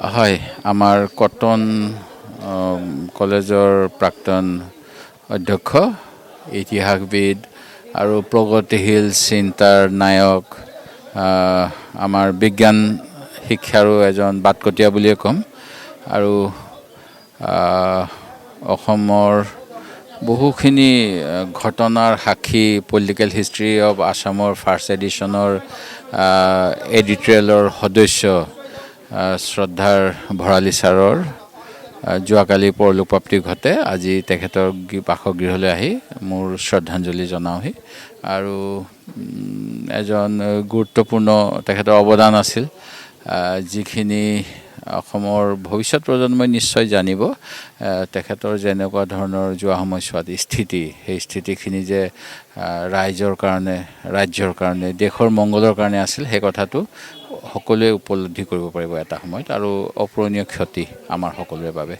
হয়, আমাৰ কটন কলেজৰ প্ৰাক্তন অধ্যক্ষ, ইতিহাসবিদ আৰু প্ৰগতিশীল চিন্তাৰ নায়ক, আমাৰ বিজ্ঞান শিক্ষাৰো এজন বাটকটীয়া বুলিয়ে ক'ম। আৰু অসমৰ বহুখিনি ঘটনাৰ সাক্ষী পলিটিকেল হিষ্ট্ৰী অৱ আছামৰ ফাৰ্ষ্ট এডিশ্যনৰ এডিটৰিয়েলৰ সদস্য শ্ৰদ্ধাৰ ভৰালী ছাৰৰ যোৱাকালি পৰলোকপ্ৰাপ্তি ঘটে। আজি তেখেতৰ বাসগৃহলৈ আহি মোৰ শ্ৰদ্ধাঞ্জলি জনাওঁহি। আৰু এজন গুৰুত্বপূৰ্ণ তেখেতৰ অৱদান আছিল, যিখিনি অসমৰ ভৱিষ্যত প্ৰজন্মই নিশ্চয় জানিব। তেখেতৰ যেনেকুৱা ধৰণৰ যোৱা সময়ছোৱাত স্থিতি, সেই স্থিতিখিনি যে ৰাইজৰ কাৰণে, ৰাজ্যৰ কাৰণে, দেশৰ মংগলৰ কাৰণে আছিল, সেই কথাটো সকলোৱে উপলব্ধি কৰিব পাৰিব এটা সময়ত, আৰু অপূৰণীয় ক্ষতি আমাৰ সকলোৰে বাবে।